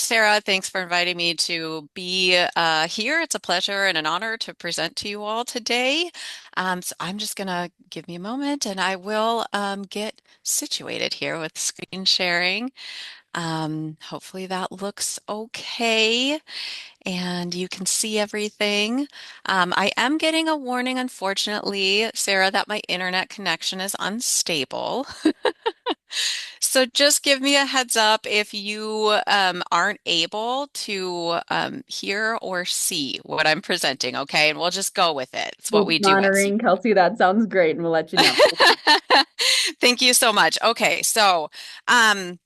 Sarah. Thanks for inviting me to be here. It's a pleasure and an honor to present to you all today. So I'm just going to give me a moment and I will get situated here with screen sharing. Hopefully that looks okay and you can see everything. I am getting a warning, unfortunately, Sarah, that my internet connection is unstable. So just give me a heads up if you aren't able to hear or see what I'm presenting, okay? And we'll just go with it. It's what We'll be we do at monitoring. Kelsey, that sounds great, and we'll let you know. Thank you so much. Okay, so um,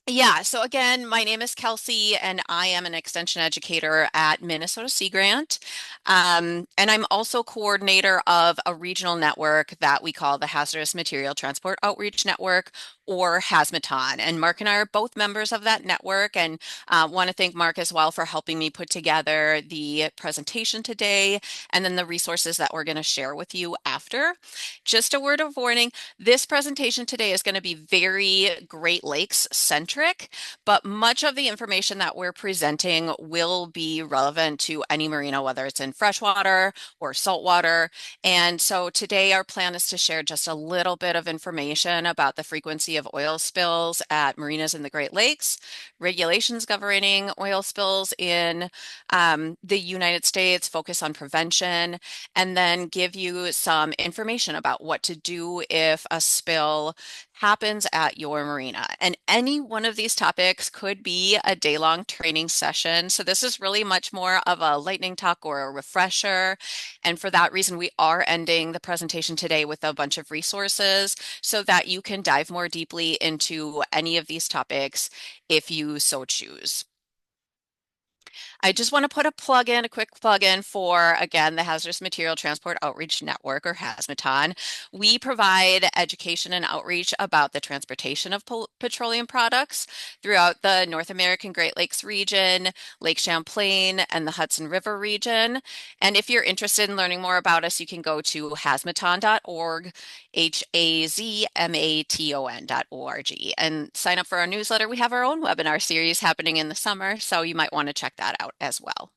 yeah, so again, my name is Kelsey, and I am an extension educator at Minnesota Sea Grant. And I'm also coordinator of a regional network that we call the Hazardous Material Transport Outreach Network, or HAZMATON. And Mark and I are both members of that network, and want to thank Mark as well for helping me put together the presentation today and then the resources that we're going to share with you after. Just a word of warning. This presentation today is going to be very Great Lakes centric, but much of the information that we're presenting will be relevant to any marina, whether it's in freshwater or saltwater. And so today our plan is to share just a little bit of information about the frequency of oil spills at marinas in the Great Lakes, regulations governing oil spills in the United States, focus on prevention, and then give you some information about what to do if a spill happens at your marina. And any one of these topics could be a day-long training session. So this is really much more of a lightning talk or a refresher. And for that reason, we are ending the presentation today with a bunch of resources so that you can dive more deeply into any of these topics if you so choose. I just want to put a quick plug in for, again, the Hazardous Material Transport Outreach Network, or HAZMATON. We provide education and outreach about the transportation of petroleum products throughout the North American Great Lakes region, Lake Champlain, and the Hudson River region. And if you're interested in learning more about us, you can go to hazmaton.org, hazmaton.org, and sign up for our newsletter. We have our own webinar series happening in the summer, so you might want to check that out as well.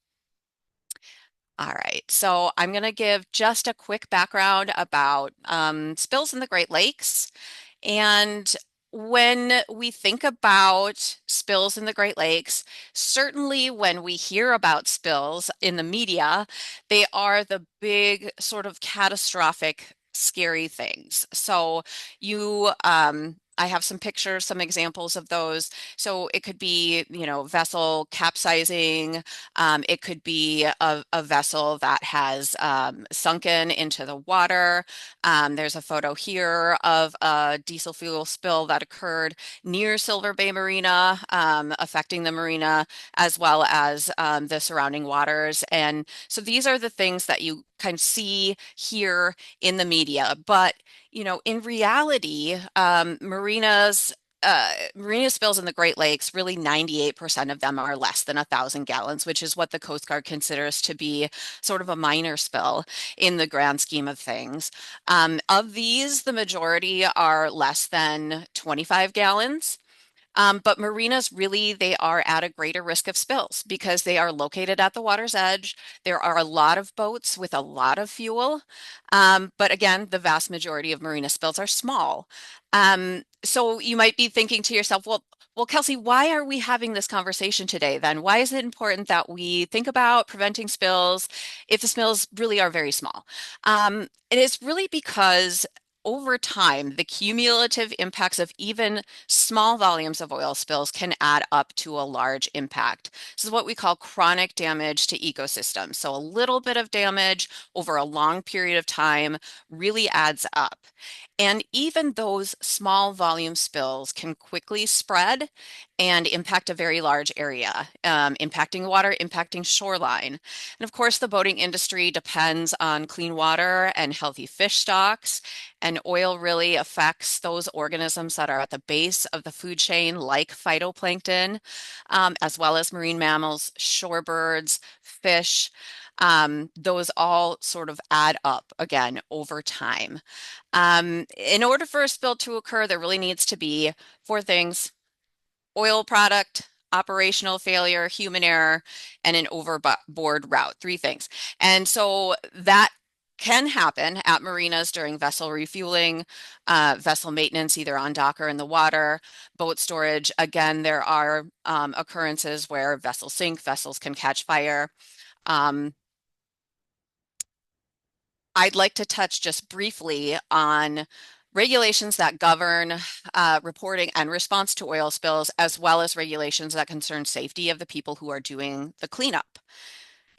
All right, so I'm going to give just a quick background about spills in the Great Lakes. And when we think about spills in the Great Lakes, certainly when we hear about spills in the media, they are the big sort of catastrophic, scary things. So I have some pictures, some examples of those. So it could be, vessel capsizing. It could be a vessel that has sunken into the water. There's a photo here of a diesel fuel spill that occurred near Silver Bay Marina, affecting the marina as well as the surrounding waters. And so these are the things that you kind of see here in the media. But, in reality, marina spills in the Great Lakes, really 98% of them are less than 1,000 gallons, which is what the Coast Guard considers to be sort of a minor spill in the grand scheme of things. Of these, the majority are less than 25 gallons. But marinas really, they are at a greater risk of spills because they are located at the water's edge. There are a lot of boats with a lot of fuel. But again, the vast majority of marina spills are small. So you might be thinking to yourself, well, Kelsey, why are we having this conversation today then? Why is it important that we think about preventing spills if the spills really are very small? It is really because over time, the cumulative impacts of even small volumes of oil spills can add up to a large impact. This is what we call chronic damage to ecosystems. So a little bit of damage over a long period of time really adds up. And even those small volume spills can quickly spread and impact a very large area, impacting water, impacting shoreline. And of course, the boating industry depends on clean water and healthy fish stocks, and oil really affects those organisms that are at the base of the food chain, like phytoplankton, as well as marine mammals, shorebirds, fish. Those all sort of add up again over time. In order for a spill to occur, there really needs to be four things: oil product, operational failure, human error, and an overboard route. Three things. And so that can happen at marinas during vessel refueling, vessel maintenance, either on dock or in the water, boat storage. Again, there are occurrences where vessels sink, vessels can catch fire. Um, I'd like to touch just briefly on regulations that govern reporting and response to oil spills, as well as regulations that concern safety of the people who are doing the cleanup.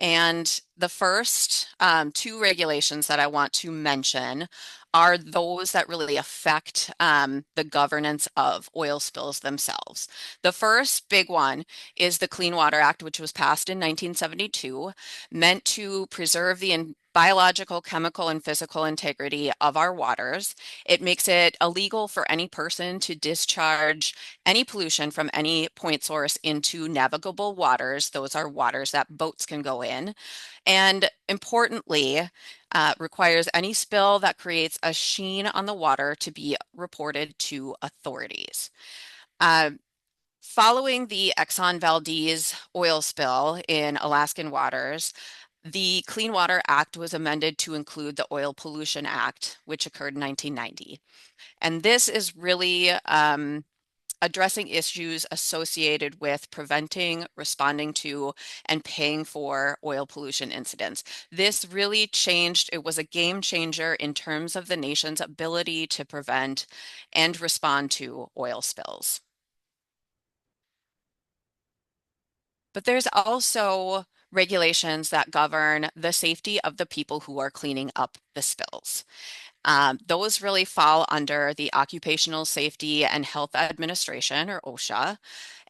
And the first two regulations that I want to mention are those that really affect the governance of oil spills themselves. The first big one is the Clean Water Act, which was passed in 1972, meant to preserve the biological, chemical, and physical integrity of our waters. It makes it illegal for any person to discharge any pollution from any point source into navigable waters. Those are waters that boats can go in. And importantly, requires any spill that creates a sheen on the water to be reported to authorities. Uh, Following the Exxon Valdez oil spill in Alaskan waters, the Clean Water Act was amended to include the Oil Pollution Act, which occurred in 1990. And this is really addressing issues associated with preventing, responding to, and paying for oil pollution incidents. This really changed, it was a game changer in terms of the nation's ability to prevent and respond to oil spills. But there's also regulations that govern the safety of the people who are cleaning up the spills. Those really fall under the Occupational Safety and Health Administration, or OSHA.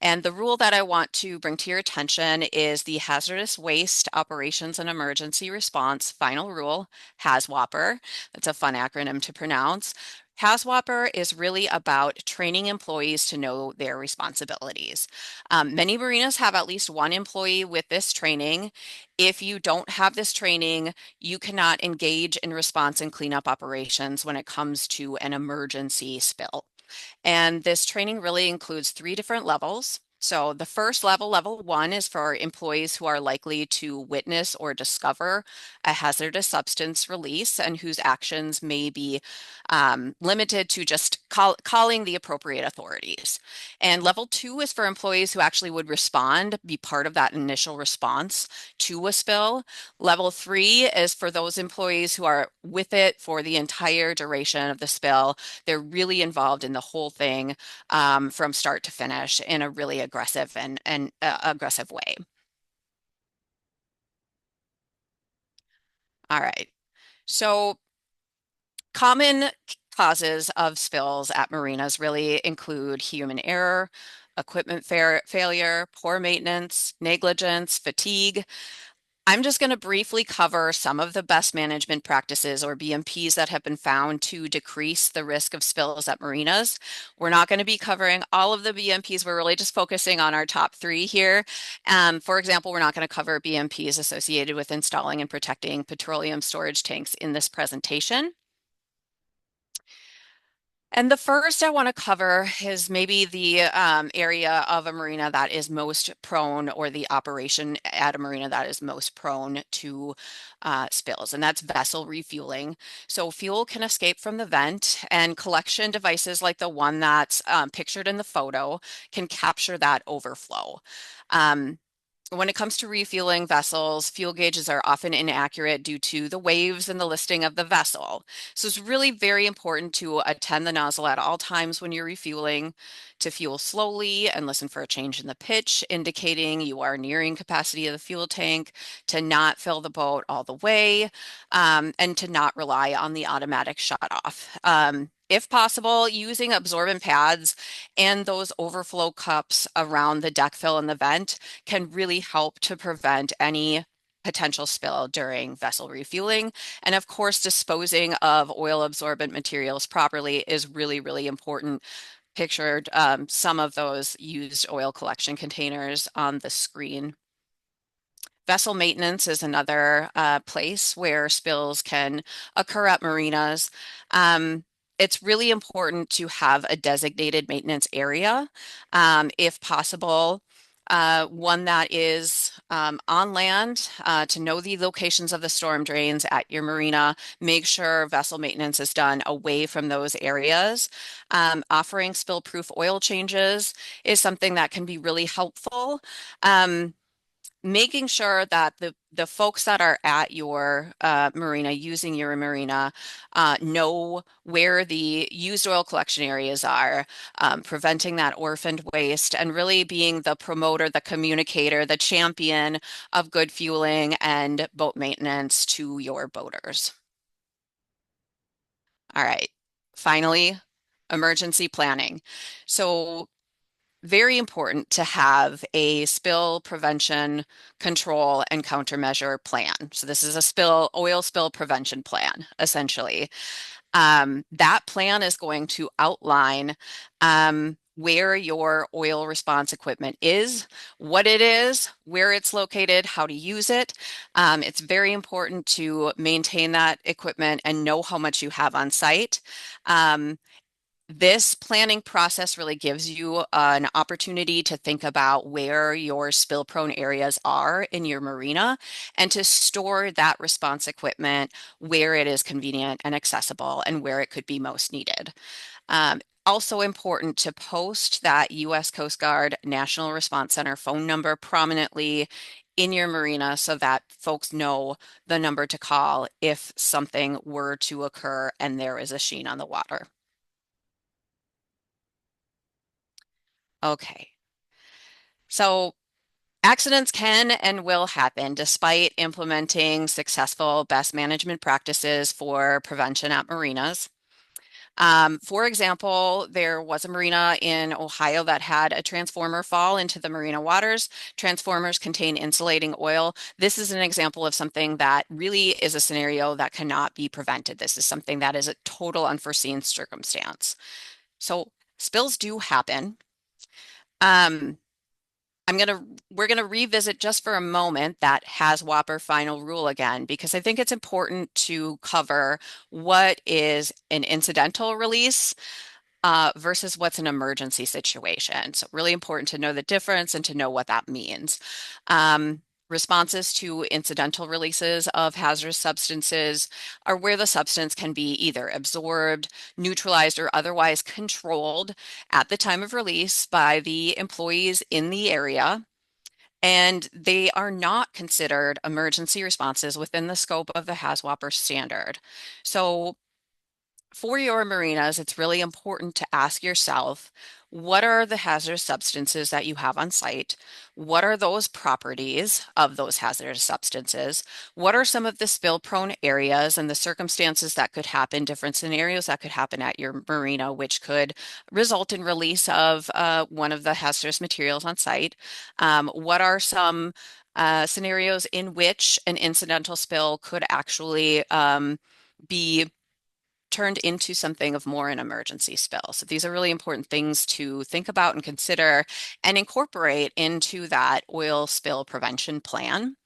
And the rule that I want to bring to your attention is the Hazardous Waste Operations and Emergency Response Final Rule, HAZWOPER. That's a fun acronym to pronounce. HAZWOPER is really about training employees to know their responsibilities. Many marinas have at least one employee with this training. If you don't have this training, you cannot engage in response and cleanup operations when it comes to an emergency spill. And this training really includes three different levels. So the first level, level one, is for employees who are likely to witness or discover a hazardous substance release and whose actions may be limited to just calling the appropriate authorities. And level two is for employees who actually would respond, be part of that initial response to a spill. Level three is for those employees who are with it for the entire duration of the spill. They're really involved in the whole thing from start to finish in a really aggressive and aggressive way. All right. So common causes of spills at marinas really include human error, equipment failure, poor maintenance, negligence, fatigue. I'm just going to briefly cover some of the best management practices or BMPs that have been found to decrease the risk of spills at marinas. We're not going to be covering all of the BMPs. We're really just focusing on our top three here. For example, we're not going to cover BMPs associated with installing and protecting petroleum storage tanks in this presentation. And the first I want to cover is maybe the area of a marina that is most prone, or the operation at a marina that is most prone to spills, and that's vessel refueling. So fuel can escape from the vent, and collection devices like the one that's pictured in the photo can capture that overflow. Um, when it comes to refueling vessels, fuel gauges are often inaccurate due to the waves and the listing of the vessel. So it's really very important to attend the nozzle at all times when you're refueling, to fuel slowly and listen for a change in the pitch, indicating you are nearing capacity of the fuel tank, to not fill the boat all the way, and to not rely on the automatic shut off. If possible, using absorbent pads and those overflow cups around the deck fill and the vent can really help to prevent any potential spill during vessel refueling. And of course, disposing of oil absorbent materials properly is really, really important. Pictured some of those used oil collection containers on the screen. Vessel maintenance is another place where spills can occur at marinas. It's really important to have a designated maintenance area, if possible. One that is on land to know the locations of the storm drains at your marina. Make sure vessel maintenance is done away from those areas. Offering spill-proof oil changes is something that can be really helpful. Um, Making sure that the folks that are at your marina, using your marina, know where the used oil collection areas are, preventing that orphaned waste, and really being the promoter, the communicator, the champion of good fueling and boat maintenance to your boaters. All right. Finally, emergency planning. So very important to have a spill prevention, control, and countermeasure plan. So this is a oil spill prevention plan, essentially. That plan is going to outline where your oil response equipment is, what it is, where it's located, how to use it. It's very important to maintain that equipment and know how much you have on site. Um, this planning process really gives you an opportunity to think about where your spill-prone areas are in your marina and to store that response equipment where it is convenient and accessible and where it could be most needed. Also important to post that U.S. Coast Guard National Response Center phone number prominently in your marina so that folks know the number to call if something were to occur and there is a sheen on the water. Okay. So accidents can and will happen despite implementing successful best management practices for prevention at marinas. For example, there was a marina in Ohio that had a transformer fall into the marina waters. Transformers contain insulating oil. This is an example of something that really is a scenario that cannot be prevented. This is something that is a total unforeseen circumstance. So spills do happen. Um, we're gonna revisit just for a moment that HAZWOPER final rule again, because I think it's important to cover what is an incidental release versus what's an emergency situation. So really important to know the difference and to know what that means. Responses to incidental releases of hazardous substances are where the substance can be either absorbed, neutralized, or otherwise controlled at the time of release by the employees in the area. And they are not considered emergency responses within the scope of the HAZWOPER standard. So for your marinas, it's really important to ask yourself, what are the hazardous substances that you have on site? What are those properties of those hazardous substances? What are some of the spill-prone areas and the circumstances that could happen, different scenarios that could happen at your marina, which could result in release of one of the hazardous materials on site? What are some scenarios in which an incidental spill could actually be turned into something of more an emergency spill. So these are really important things to think about and consider and incorporate into that oil spill prevention plan.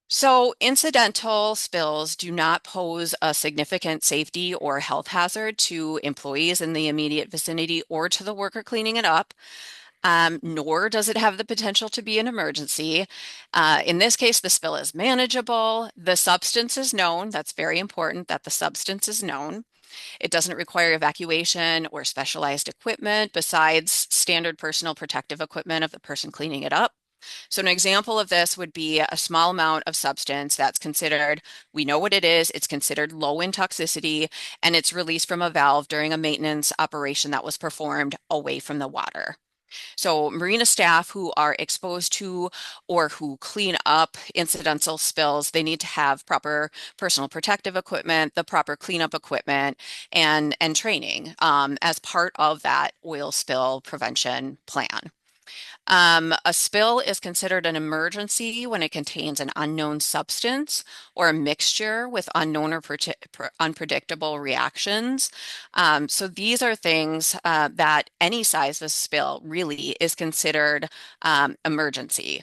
So incidental spills do not pose a significant safety or health hazard to employees in the immediate vicinity or to the worker cleaning it up. Nor does it have the potential to be an emergency. In this case, the spill is manageable. The substance is known. That's very important that the substance is known. It doesn't require evacuation or specialized equipment besides standard personal protective equipment of the person cleaning it up. So an example of this would be a small amount of substance that's considered, we know what it is, it's considered low in toxicity, and it's released from a valve during a maintenance operation that was performed away from the water. So marina staff who are exposed to or who clean up incidental spills, they need to have proper personal protective equipment, the proper cleanup equipment, and training as part of that oil spill prevention plan. A spill is considered an emergency when it contains an unknown substance or a mixture with unknown or unpredictable reactions. So these are things that any size of spill really is considered emergency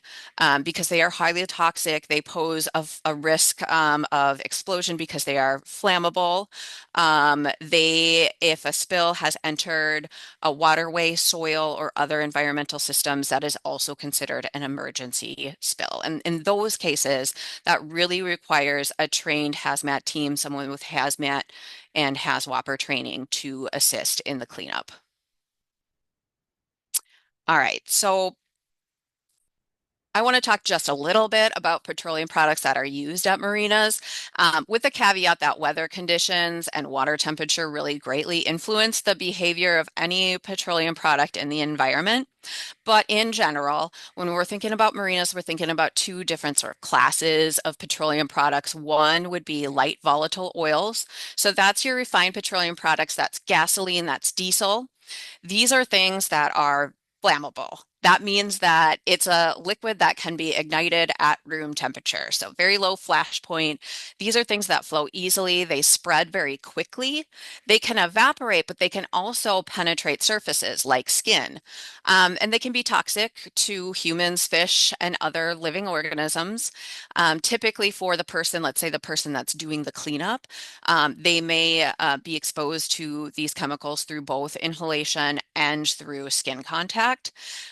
because they are highly toxic. They pose a risk of explosion because they are flammable. If a spill has entered a waterway, soil, or other environmental systems, that is also considered an emergency spill. And in those cases, that really requires a trained hazmat team, someone with hazmat and HAZWOPER training to assist in the cleanup. All right, so I want to talk just a little bit about petroleum products that are used at marinas, with the caveat that weather conditions and water temperature really greatly influence the behavior of any petroleum product in the environment. But in general, when we're thinking about marinas, we're thinking about two different sort of classes of petroleum products. One would be light volatile oils. So that's your refined petroleum products. That's gasoline, that's diesel. These are things that are flammable. That means that it's a liquid that can be ignited at room temperature. So very low flash point. These are things that flow easily. They spread very quickly. They can evaporate, but they can also penetrate surfaces like skin. And they can be toxic to humans, fish, and other living organisms. Typically for the person, let's say the person that's doing the cleanup, they may be exposed to these chemicals through both inhalation and through skin contact.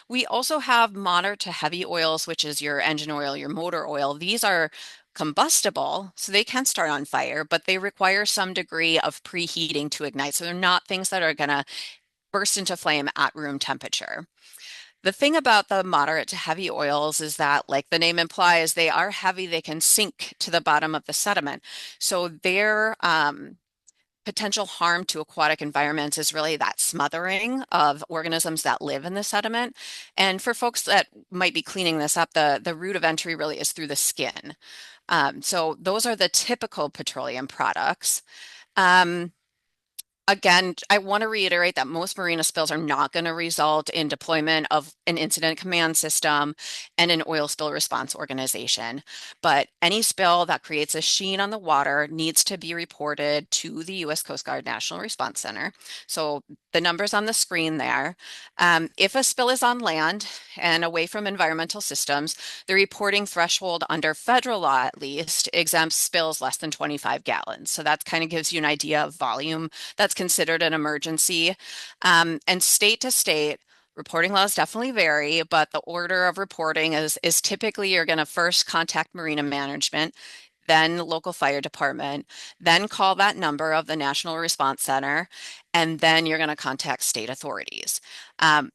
We also have moderate to heavy oils, which is your engine oil, your motor oil. These are combustible, so they can start on fire, but they require some degree of preheating to ignite. So they're not things that are going to burst into flame at room temperature. The thing about the moderate to heavy oils is that, like the name implies, they are heavy, they can sink to the bottom of the sediment. So their potential harm to aquatic environments is really that smothering of organisms that live in the sediment. And for folks that might be cleaning this up, the route of entry really is through the skin. So those are the typical petroleum products. Um, Again, I want to reiterate that most marina spills are not going to result in deployment of an incident command system and an oil spill response organization. But any spill that creates a sheen on the water needs to be reported to the U.S. Coast Guard National Response Center. So the numbers on the screen there. If a spill is on land and away from environmental systems, the reporting threshold under federal law at least exempts spills less than 25 gallons. So that kind of gives you an idea of volume that's considered an emergency. And state to state, reporting laws definitely vary, but the order of reporting is typically you're going to first contact marina management, then local fire department, then call that number of the National Response Center, and then you're going to contact state authorities.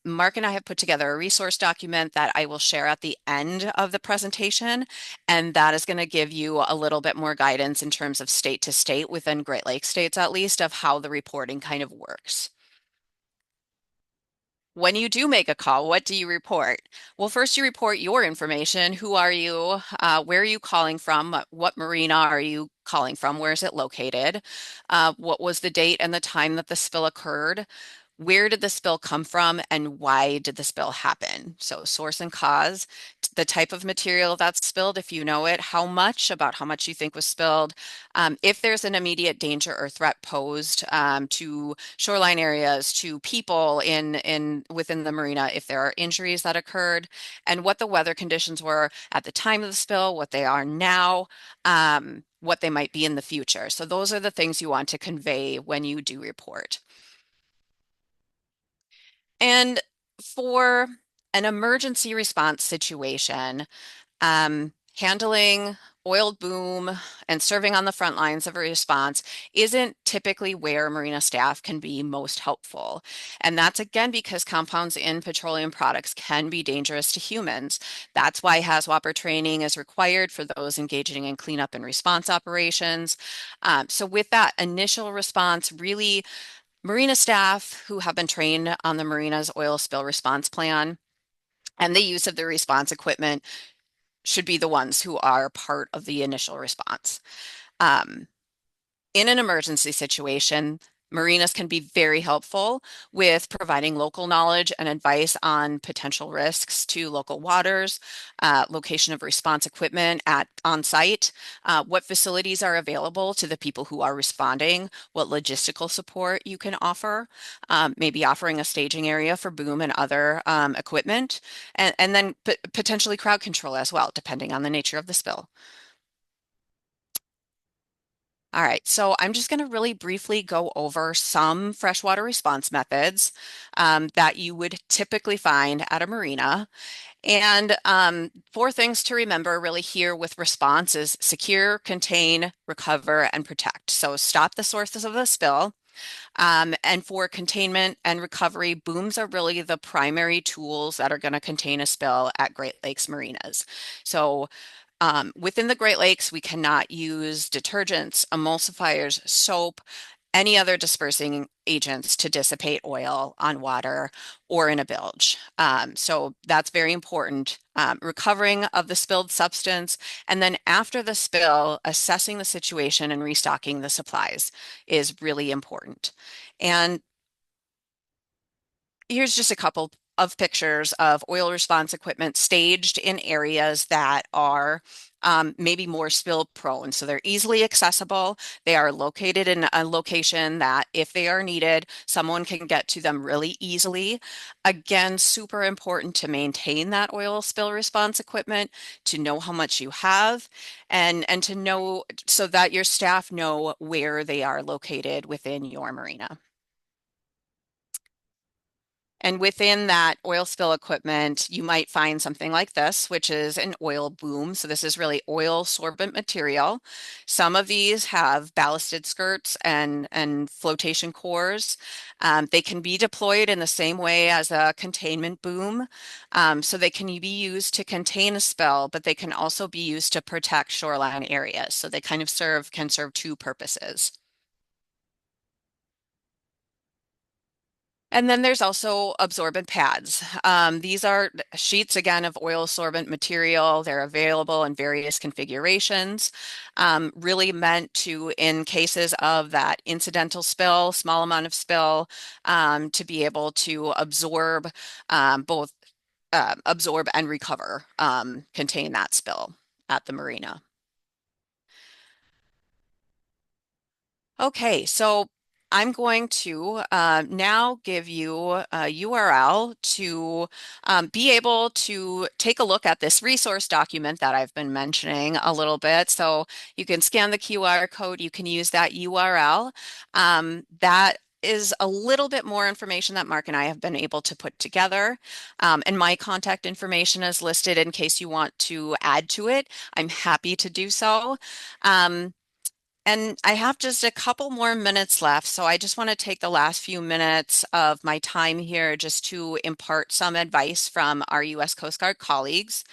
Mark and I have put together a resource document that I will share at the end of the presentation, and that is going to give you a little bit more guidance in terms of state to state within Great Lakes states, at least, of how the reporting kind of works. When you do make a call, what do you report? Well, first you report your information. Who are you? Where are you calling from? What marina are you calling from? Where is it located? What was the date and the time that the spill occurred? Where did the spill come from and why did the spill happen? So source and cause, the type of material that's spilled, if you know it, how much, about how much you think was spilled, if there's an immediate danger or threat posed to shoreline areas, to people in within the marina, if there are injuries that occurred, and what the weather conditions were at the time of the spill, what they are now, what they might be in the future. So those are the things you want to convey when you do report. And for an emergency response situation, handling oil boom and serving on the front lines of a response isn't typically where marina staff can be most helpful. And that's again because compounds in petroleum products can be dangerous to humans. That's why HAZWOPER training is required for those engaging in cleanup and response operations. So with that initial response, really marina staff who have been trained on the marina's oil spill response plan and the use of the response equipment should be the ones who are part of the initial response. Um, in an emergency situation, marinas can be very helpful with providing local knowledge and advice on potential risks to local waters, location of response equipment at on site, what facilities are available to the people who are responding, what logistical support you can offer, maybe offering a staging area for boom and other equipment, and then potentially crowd control as well, depending on the nature of the spill. All right, so I'm just going to really briefly go over some freshwater response methods that you would typically find at a marina. And four things to remember really here with response is secure, contain, recover, and protect. So stop the sources of the spill. And for containment and recovery, booms are really the primary tools that are going to contain a spill at Great Lakes marinas. So within the Great Lakes, we cannot use detergents, emulsifiers, soap, any other dispersing agents to dissipate oil on water or in a bilge. So that's very important. Recovering of the spilled substance, and then after the spill, assessing the situation and restocking the supplies is really important. And here's just a couple of pictures of oil response equipment staged in areas that are maybe more spill prone. So they're easily accessible. They are located in a location that if they are needed, someone can get to them really easily. Again, super important to maintain that oil spill response equipment, to know how much you have and to know so that your staff know where they are located within your marina. And within that oil spill equipment, you might find something like this, which is an oil boom. So this is really oil sorbent material. Some of these have ballasted skirts and flotation cores. They can be deployed in the same way as a containment boom. So they can be used to contain a spill, but they can also be used to protect shoreline areas. So they kind of can serve two purposes. And then there's also absorbent pads. These are sheets, again, of oil sorbent material. They're available in various configurations, really meant to, in cases of that incidental spill, small amount of spill, to be able to both absorb and recover, contain that spill at the marina. Okay, so I'm going to now give you a URL to be able to take a look at this resource document that I've been mentioning a little bit. So you can scan the QR code, you can use that URL. That is a little bit more information that Mark and I have been able to put together. And my contact information is listed in case you want to add to it. I'm happy to do so. Um, and I have just a couple more minutes left, so I just want to take the last few minutes of my time here just to impart some advice from our U.S. Coast Guard colleagues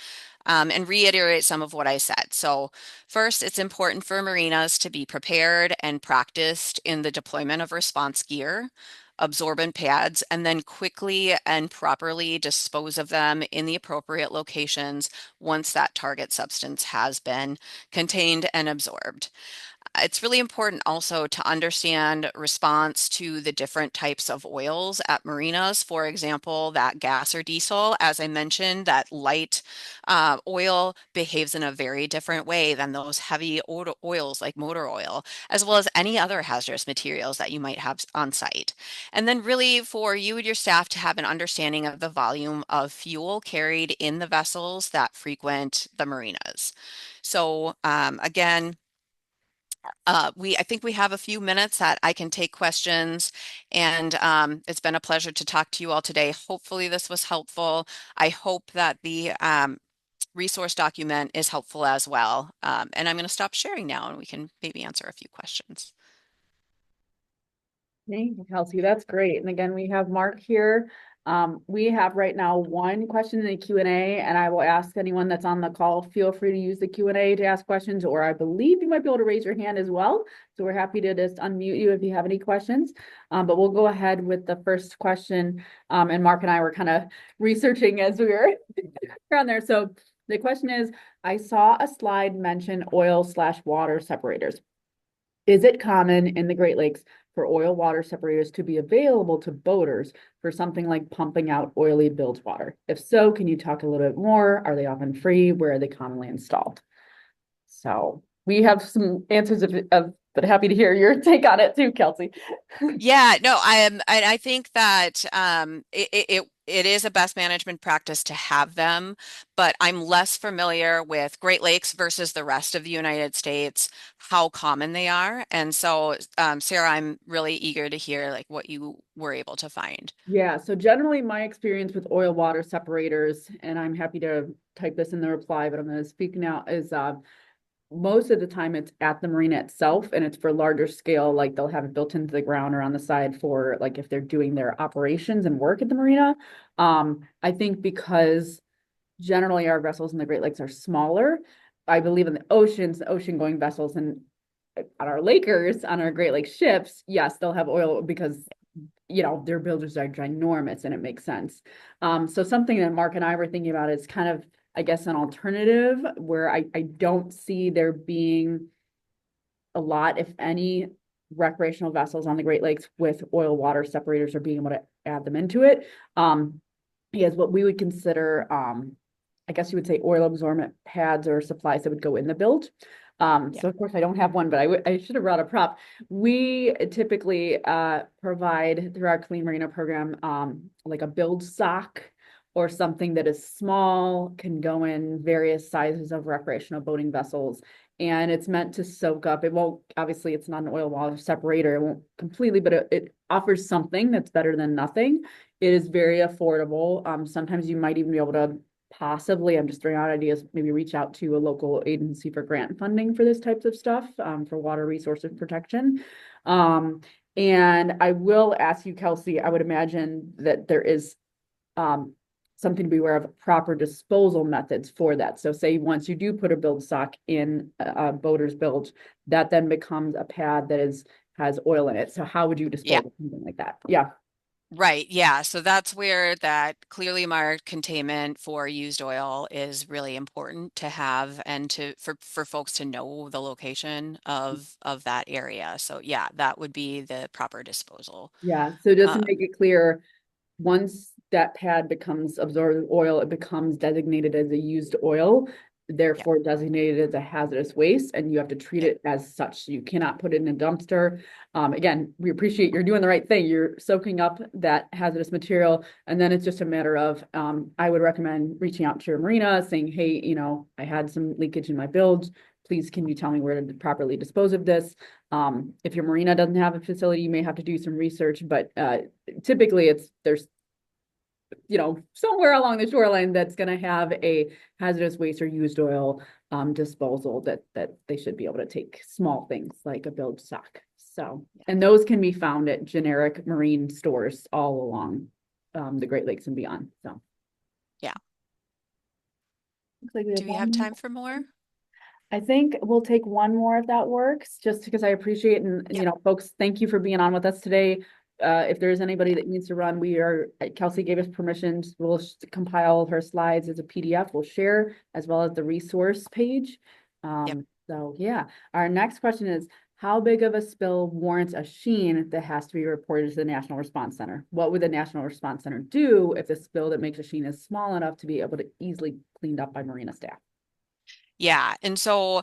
and reiterate some of what I said. So first, it's important for marinas to be prepared and practiced in the deployment of response gear, absorbent pads, and then quickly and properly dispose of them in the appropriate locations once that target substance has been contained and absorbed. It's really important also to understand response to the different types of oils at marinas. For example, that gas or diesel, as I mentioned, that light oil behaves in a very different way than those heavy oils like motor oil, as well as any other hazardous materials that you might have on site. And then really for you and your staff to have an understanding of the volume of fuel carried in the vessels that frequent the marinas. So again, I think we have a few minutes that I can take questions, and it's been a pleasure to talk to you all today. Hopefully, this was helpful. I hope that the resource document is helpful as well. And I'm going to stop sharing now, and we can maybe answer a few questions. Thank you, Kelsey. That's great. And again, we have Mark here. We have right now one question in the Q&A, and I will ask anyone that's on the call, feel free to use the Q&A to ask questions, or I believe you might be able to raise your hand as well. So we're happy to just unmute you if you have any questions. But we'll go ahead with the first question. And Mark and I were kind of researching as we were around there. So the question is, I saw a slide mention oil/water separators. Is it common in the Great Lakes for oil water separators to be available to boaters for something like pumping out oily bilge water? If so, can you talk a little bit more? Are they often free? Where are they commonly installed? So we have some answers but happy to hear your take on it too, Kelsey. Yeah, no, I am. I think that it is a best management practice to have them, but I'm less familiar with Great Lakes versus the rest of the United States, how common they are. And so, Sarah, I'm really eager to hear like what you were able to find. Yeah, so generally my experience with oil water separators, and I'm happy to type this in the reply, but I'm going to speak now, is most of the time it's at the marina itself and it's for larger scale, like they'll have it built into the ground or on the side for like if they're doing their operations and work at the marina. I think because generally our vessels in the Great Lakes are smaller, I believe in the oceans, the ocean going vessels and on our Lakers, on our Great Lakes ships, yes, they'll have oil because their builders are ginormous and it makes sense. So something that Mark and I were thinking about is kind of, I guess, an alternative where I don't see there being a lot, if any, recreational vessels on the Great Lakes with oil water separators or being able to add them into it. Is what we would consider, I guess you would say oil absorbent pads or supplies that would go in the build. Yeah. So of course I don't have one, but I should have brought a prop. We typically provide through our Clean Marina program like a build sock or something that is small, can go in various sizes of recreational boating vessels. And it's meant to soak up. It won't, obviously, it's not an oil water separator. It won't completely, but it offers something that's better than nothing. It is very affordable. Sometimes you might even be able to possibly, I'm just throwing out ideas, maybe reach out to a local agency for grant funding for this types of stuff, for water resources protection. And I will ask you, Kelsey, I would imagine that there is something to be aware of proper disposal methods for that. So say once you do put a build stock in a boater's bilge, that then becomes a pad that has oil in it. So how would you Yeah. dispose of something like that? Yeah. Right. Yeah. So that's where that clearly marked containment for used oil is really important to have and for folks to know the location of that area. So yeah, that would be the proper disposal. Yeah. So just to Um, make it clear, once that pad becomes absorbed oil, it becomes designated as a used oil, yeah. therefore designated as a hazardous waste, and you have to treat Yeah. it as such. You cannot put it in a dumpster. Again, we appreciate you're doing the right thing. You're soaking up that hazardous material, and then it's just a matter of, I would recommend reaching out to your marina, saying, hey, I had some leakage in my bilge. Please, can you tell me where to properly dispose of this? If your marina doesn't have a facility, you may have to do some research, but typically there's somewhere along the shoreline that's going to have a hazardous waste or used oil disposal that they should be able to take small things like a bilge sock. So, Yeah. and those can be found at generic marine stores all along the Great Lakes and beyond. So, Yeah. looks like we have Do we have one. time for more? I think we'll take one more if that works, just because I appreciate and Yep. folks, thank you for being on with us today. If there's anybody that needs to run, Kelsey gave us permissions. We'll compile her slides as a PDF. We'll share as well as the resource page. Yep. So yeah, our next question is, how big of a spill warrants a sheen that has to be reported to the National Response Center? What would the National Response Center do if the spill that makes a sheen is small enough to be able to easily cleaned up by marina staff? Yeah. And so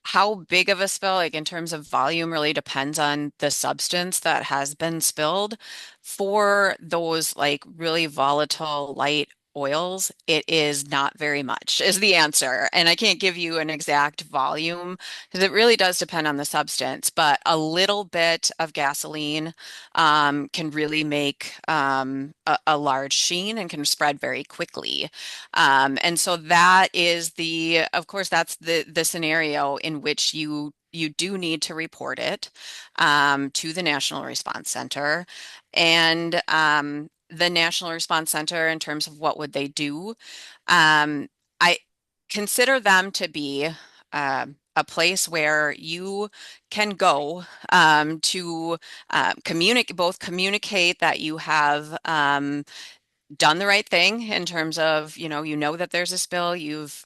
how big of a spill, like in terms of volume, really depends on the substance that has been spilled. For those like really volatile light oils, it is not very much, is the answer. And I can't give you an exact volume because it really does depend on the substance, but a little bit of gasoline can really make a large sheen and can spread very quickly. And so that is of course, that's the scenario in which you do need to report it to the National Response Center. And the National Response Center, in terms of what would they do, I consider them to be a place where you can go to communicate that you have done the right thing in terms of, you know that there's a spill, you've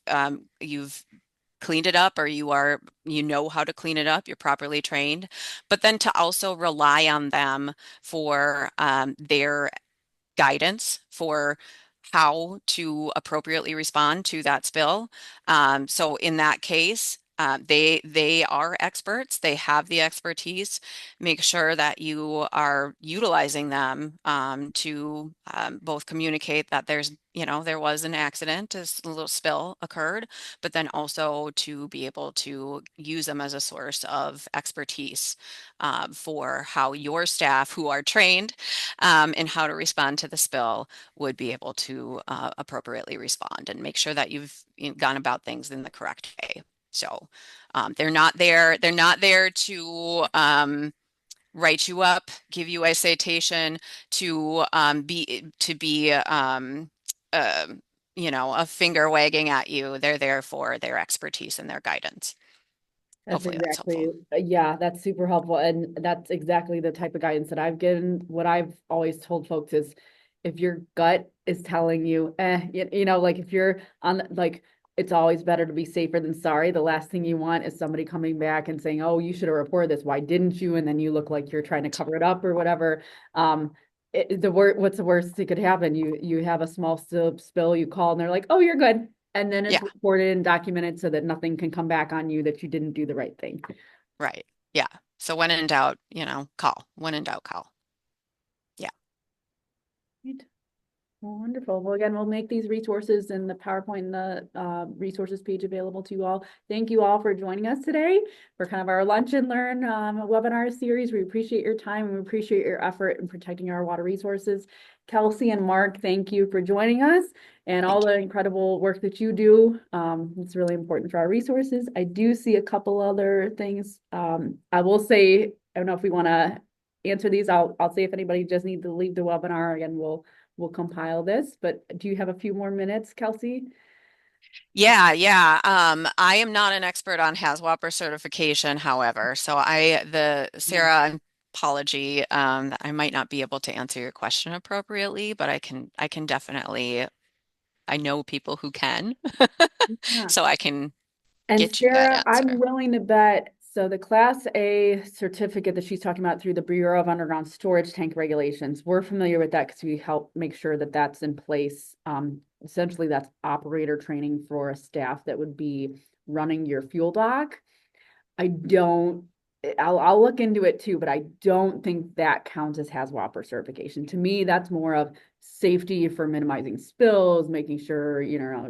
cleaned it up, or you know how to clean it up, you're properly trained, but then to also rely on them for their guidance for how to appropriately respond to that spill. So in that case, They are experts. They have the expertise. Make sure that you are utilizing them to both communicate that there was an accident, a little spill occurred, but then also to be able to use them as a source of expertise for how your staff, who are trained in how to respond to the spill, would be able to appropriately respond and make sure that you've gone about things in the correct way. So they're not there to write you up, give you a citation, to be uh, a finger wagging at you. They're there for their expertise and their guidance. That's Hopefully that's exactly, helpful. yeah, that's super helpful. And that's exactly the type of guidance that I've given. What I've always told folks is if your gut is telling you, like if you're on, like, it's always better to be safer than sorry. The last thing you want is somebody coming back and saying, oh, you should have reported this. Why didn't you? And then you look like you're trying to cover it up or whatever. What's the worst that could happen? You have a small spill, you call and they're like, oh, you're good. And then it's Yeah, reported and documented so that nothing can come back on you that you didn't do the right thing. right. Yeah. So when in doubt, call. When in doubt, call. Yeah. Right. Well, wonderful. Well, again, we'll make these resources and the PowerPoint and the resources page available to you all. Thank you all for joining us today for kind of our Lunch and Learn webinar series. We appreciate your time and we appreciate your effort in protecting our water resources. Kelsey and Mark, thank you for joining us and all Thank you. the incredible work that you do. It's really important for our resources. I do see a couple other things. I will say, I don't know if we want to answer these. I'll say if anybody just needs to leave the webinar, again, we'll compile this, but do you have a few more minutes, Kelsey? Yeah, yeah. I am not an expert on HAZWOPER certification, however, so Yeah. Sarah, apology, that I might not be able to answer your question appropriately, but I can definitely, I know people who can, Yeah. so I can And get you that Sarah, I'm answer. willing to bet, so the Class A certificate that she's talking about through the Bureau of Underground Storage Tank Regulations, we're familiar with that because we help make sure that that's in place. Essentially, that's operator training for a staff that would be running your fuel dock. I don't, I'll look into it too, but I don't think that counts as HAZWOPER certification. To me, that's more of safety for minimizing spills, making sure, you know,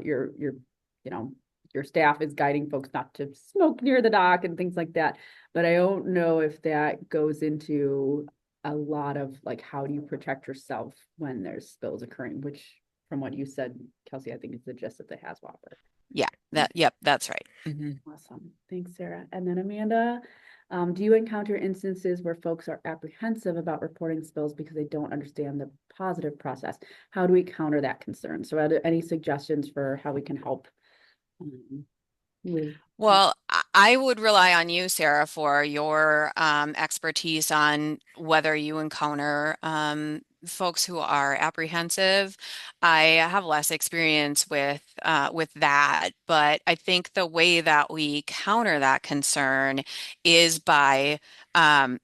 your staff is guiding folks not to smoke near the dock and things like that. But I don't know if that goes into a lot of like, how do you protect yourself when there's spills occurring, which from what you said, Kelsey, I think is the gist of the HAZWOPER. Yeah, yep, that's right. Awesome. Thanks, Sarah. And then Amanda, do you encounter instances where folks are apprehensive about reporting spills because they don't understand the positive process? How do we counter that concern? So are there any suggestions for how we can help um, with? Well, I would rely on you, Sarah, for your expertise on whether you encounter folks who are apprehensive. I have less experience with that, but I think the way that we counter that concern is by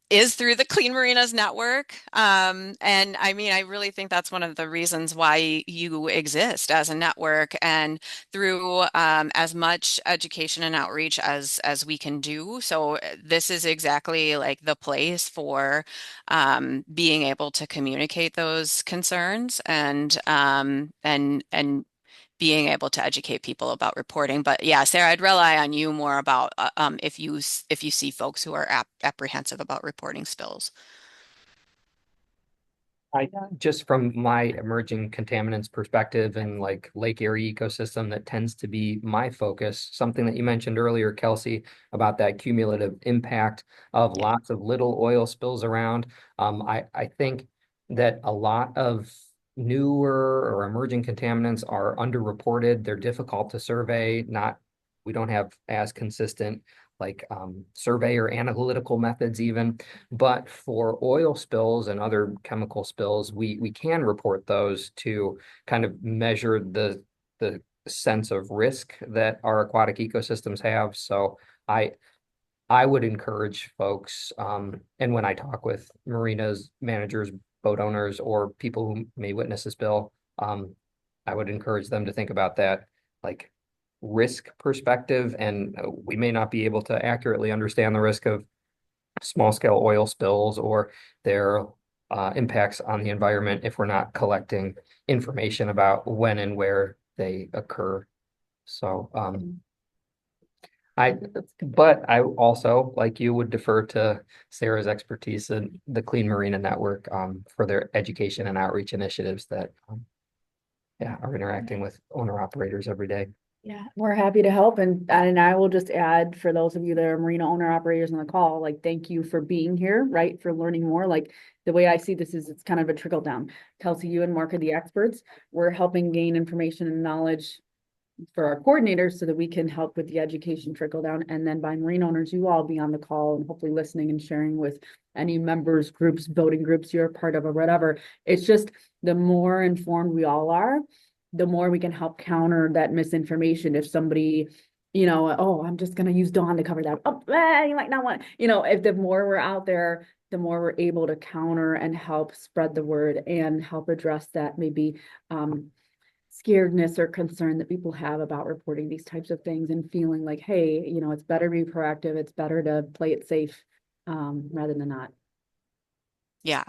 is through the Clean Marinas Network. And I mean, I really think that's one of the reasons why you exist as a network. And through as much education and outreach as we can do. So this is exactly like the place for being able to communicate those concerns and being able to educate people about reporting. But yeah, Sarah, I'd rely on you more about if you see folks who are apprehensive about reporting spills. I just from my emerging contaminants perspective and like lake area ecosystem, that tends to be my focus. Something that you mentioned earlier, Kelsey, about that cumulative impact of Yeah. lots of little oil spills around. I think that a lot of newer or emerging contaminants are underreported. They're difficult to survey. We don't have as consistent like survey or analytical methods even. But for oil spills and other chemical spills, we can report those to kind of measure the sense of risk that our aquatic ecosystems have. So I would encourage folks, and when I talk with marinas, managers, boat owners, or people who may witness a spill, I would encourage them to think about that. Like risk perspective, and we may not be able to accurately understand the risk of small scale oil spills or their impacts on the environment if we're not collecting information about when and where they occur. So but I also, like you, would defer to Sarah's expertise in the Clean Marina Network for their education and outreach initiatives that yeah, are interacting with owner operators every day. Yeah, we're happy to help. And I will just add, for those of you that are marina owner operators on the call, like, thank you for being here, right? For learning more. Like, the way I see this is it's kind of a trickle down. Kelsey, you and Mark are the experts. We're helping gain information and knowledge for our coordinators so that we can help with the education trickle down. And then by marine owners, you all be on the call and hopefully listening and sharing with any members, groups, voting groups you're a part of or whatever. It's just the more informed we all are, the more we can help counter that misinformation. If somebody, oh, I'm just going to use Dawn to cover that. Oh, you might not want, if the more we're out there, the more we're able to counter and help spread the word and help address that maybe scaredness or concern that people have about reporting these types of things and feeling like, hey, it's better to be proactive. It's better to play it safe rather than not. Yeah.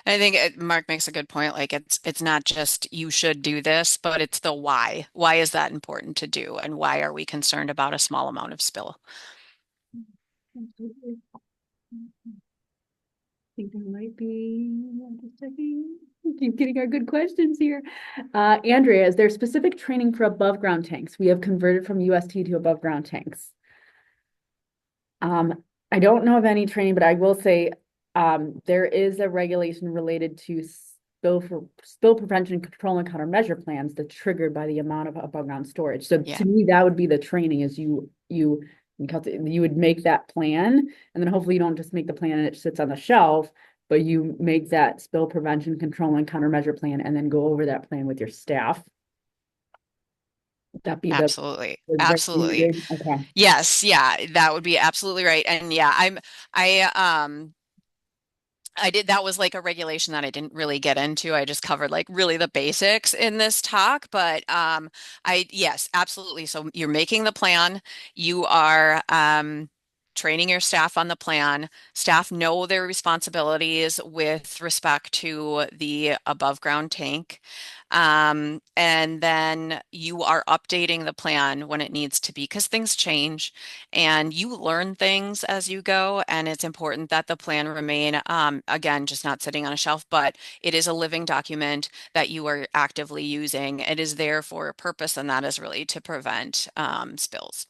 And I think Mark makes a good point. Like it's not just you should do this, but it's the why. Why is that important to do? And why are we concerned about a small amount of spill? Absolutely. I think there might be just checking. Keep getting our good questions here. Andrea, is there specific training for above ground tanks? We have converted from UST to above ground tanks. I don't know of any training, but I will say there is a regulation related to spill prevention control and countermeasure plans that's triggered by the amount of above ground storage. So Yeah. to me, that would be the training is you would make that plan, and then hopefully you don't just make the plan and it sits on the shelf, but you make that spill prevention control and countermeasure plan and then go over that plan with your staff. Would that be the Absolutely. Absolutely. recommended? Okay. Yes, yeah, that would be absolutely right. And yeah, I did, that was like a regulation that I didn't really get into. I just covered like really the basics in this talk, but yes, absolutely. So you're making the plan, you are training your staff on the plan. Staff know their responsibilities with respect to the above ground tank. And then you are updating the plan when it needs to be because things change and you learn things as you go. And it's important that the plan remain, again, just not sitting on a shelf, but it is a living document that you are actively using. It is there for a purpose, and that is really to prevent spills.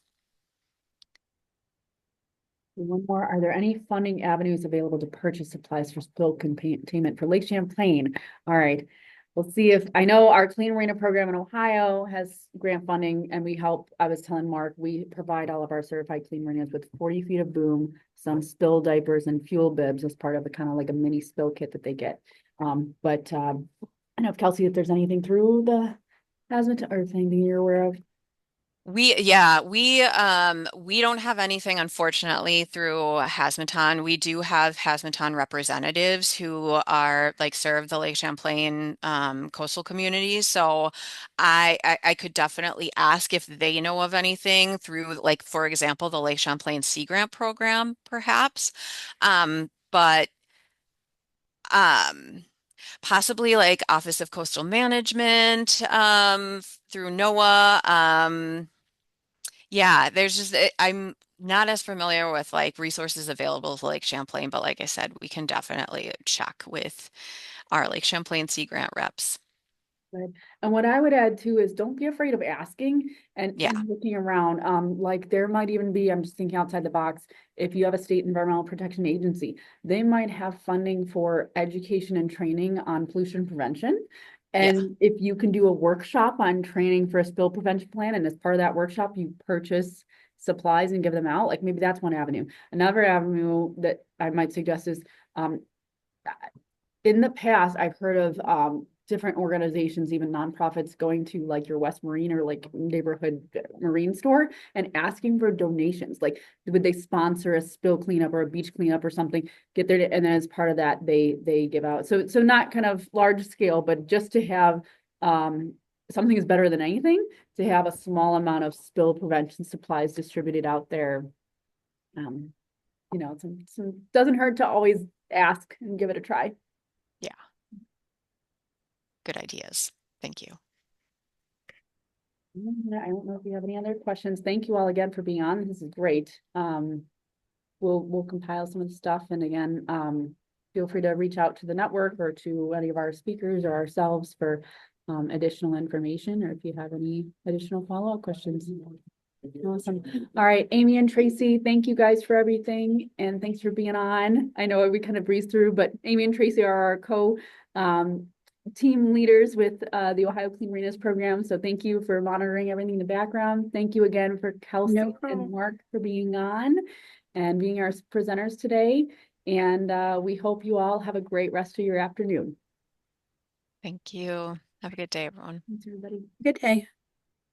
One more. Are there any funding avenues available to purchase supplies for spill containment for Lake Champlain? All right. We'll see if I know our Clean Marina program in Ohio has grant funding and we help. I was telling Mark, we provide all of our certified clean marinas with 40 feet of boom, some spill diapers and fuel bibs as part of the kind of like a mini spill kit that they get. I don't know if Kelsey, if there's anything through the hazmat or anything you're aware of. We don't have anything unfortunately through Hazmatan. We do have Hazmatan representatives who are like serve the Lake Champlain coastal communities. So I could definitely ask if they know of anything through like, for example, the Lake Champlain Sea Grant program, perhaps. But um possibly like Office of Coastal Management through NOAA. Yeah, there's just I'm not as familiar with like resources available to Lake Champlain, but like I said, we can definitely check with our Lake Champlain Sea Grant reps. Right. And what I would add too is don't be afraid of asking Yeah, and looking around. Like there might even be, I'm just thinking outside the box, if you have a state environmental protection agency, they might have funding for education and training on pollution prevention. yeah, And if you can do a workshop on training for a spill prevention plan, and as part of that workshop, you purchase supplies and give them out, like maybe that's one avenue. Another avenue that I might suggest is in the past, I've heard of different organizations, even nonprofits, going to like your West Marine or like neighborhood marine store and asking for donations. Like, would they sponsor a spill cleanup or a beach cleanup or something? Get there, and then as part of that, they give out. So not kind of large scale, but just to have something is better than anything, to have a small amount of spill prevention supplies distributed out there. You know, some doesn't hurt to always ask and give it a try. Yeah. Good ideas. Thank you. I don't know if you have any other questions. Thank you all again for being on. This is great. We'll compile some of the stuff, and again, feel free to reach out to the network or to any of our speakers or ourselves for additional information, or if you have any additional follow-up questions. Awesome. All right, Amy and Tracy, thank you guys for everything, and thanks for being on. I know we kind of breezed through, but Amy and Tracy are our team leaders with the Ohio Clean Marinas program. So thank you for monitoring everything in the background. Thank you again for Kelsey and Mark for being on and being our presenters today. And we hope you all have a great rest of your afternoon. Thank you. Have a good day, everyone. Thanks, everybody. Good day.